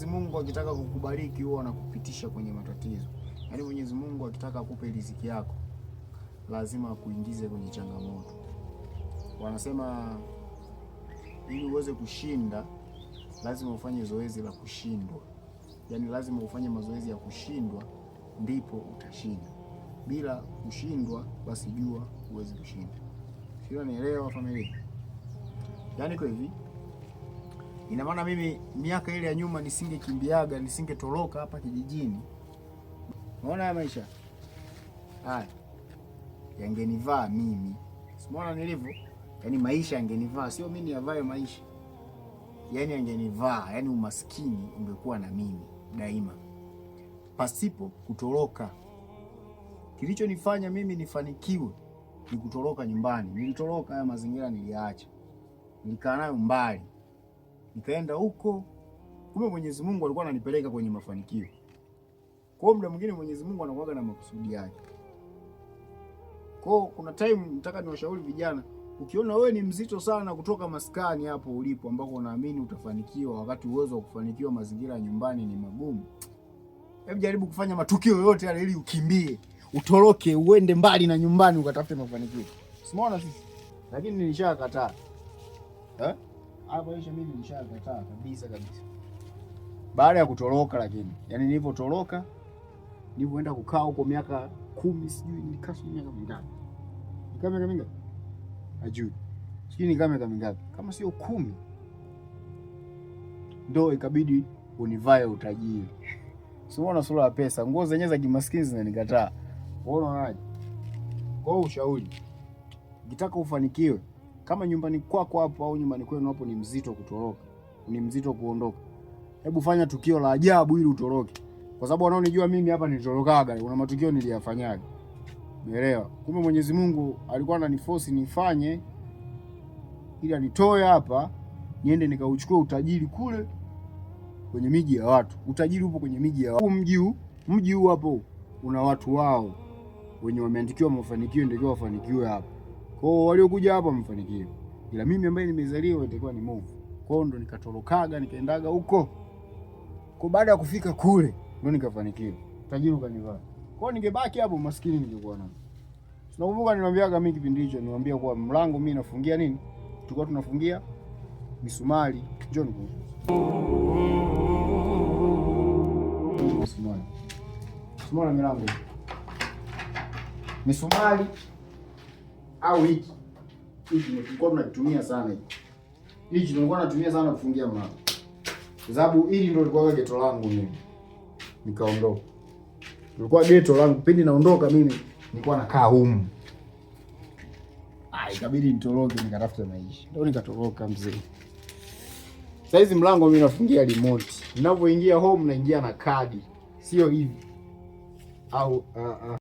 Mwenyezi Mungu akitaka kukubariki huwa anakupitisha kwenye matatizo. Yaani Mwenyezi Mungu akitaka akupe riziki yako lazima akuingize kwenye changamoto. Wanasema ili uweze kushinda lazima ufanye zoezi la kushindwa. Yaani lazima ufanye mazoezi ya kushindwa ndipo utashinda. Bila kushindwa basi jua huwezi kushinda. Sio, nielewa familia? Yaani kwa hivi ina maana mimi miaka ile ya nyuma nisingekimbiaga, nisingetoroka hapa kijijini. Unaona haya maisha haya yangenivaa mimi. Umeona nilivyo? Yaani maisha yangenivaa, sio mimi niavae maisha. Yaani yangenivaa, yaani umaskini ungekuwa na mimi daima pasipo kutoroka. Kilichonifanya mimi nifanikiwe ni kutoroka nyumbani. Nilitoroka haya mazingira, niliacha, nilikaa nayo mbali, nikaenda huko. Kumbe Mwenyezi Mungu alikuwa ananipeleka kwenye mafanikio. Kwa muda mwingine Mwenyezi Mungu anakuaga na makusudi yake. Kwa kuna time nataka niwashauri vijana, ukiona wewe ni mzito sana kutoka maskani hapo ulipo ambako unaamini utafanikiwa wakati uwezo wa kufanikiwa mazingira ya nyumbani ni magumu, hebu jaribu kufanya matukio yote yale ili ukimbie, utoroke, uende mbali na nyumbani ukatafute mafanikio. Umeona sisi? Lakini nilishakataa. Hapo isha mimi nilishakataa kabisa. Baada ya kutoroka, lakini yani nilipotoroka, nilipoenda kukaa huko miaka 10 sijui nilikaa miaka mingapi. Miaka mingapi? Ajui. Sijui ni miaka mingapi. Kama sio 10. Ndio ikabidi univae utajiri. Simuona sura ya pesa, nguo zenyewe za kimaskini zinanikataa. Unaona unaje? Kwa ushauri, ukitaka ufanikiwe, kama nyumbani kwako hapo au nyumbani kwenu hapo ni mzito kutoroka, ni mzito kuondoka, hebu fanya tukio la ajabu ili utoroke. Kwa sababu wanaonijua mimi hapa nilitorokaga, kuna matukio niliyafanyaga. Umeelewa? Kumbe Mwenyezi Mungu alikuwa ananiforce nifanye ili anitoe hapa niende nikauchukue utajiri kule kwenye miji ya watu. Utajiri upo kwenye miji ya watu. Mji huu hapo una watu wao wenye wameandikiwa mafanikio, ndio wafanikiwe hapa. Kwa hiyo waliokuja hapa wamefanikiwa. Ila mimi ambaye nimezaliwa nitakuwa ni mwovu. Kwa hiyo ndo nikatorokaga, nikaendaga huko. Kwa baada ya kufika kule ndo nikafanikiwa. Utajiri ukanivaa. Kwa hiyo ningebaki hapo maskini ningekuwa nani. Tunakumbuka nilimwambiaga mimi kipindi hicho, nilimwambia kwa mlango mimi nafungia nini? Tulikuwa tunafungia misumari. Njoo nikuone. Simona milango. Misumari au hiki tulikuwa tunatumia sana hiki. Hiki tulikuwa tunatumia sana kufungia mlango. Kwa sababu hili ndio lilikuwa geto langu mimi. Nikaondoka. Lilikuwa geto langu, pindi naondoka mimi nilikuwa nakaa humu. Ikabidi nitoroke nikatafuta maisha. Ndio nikatoroka mzee. Sasa hizi mlango mimi nafungia remote. Ninapoingia home naingia na kadi. Sio hivi. Au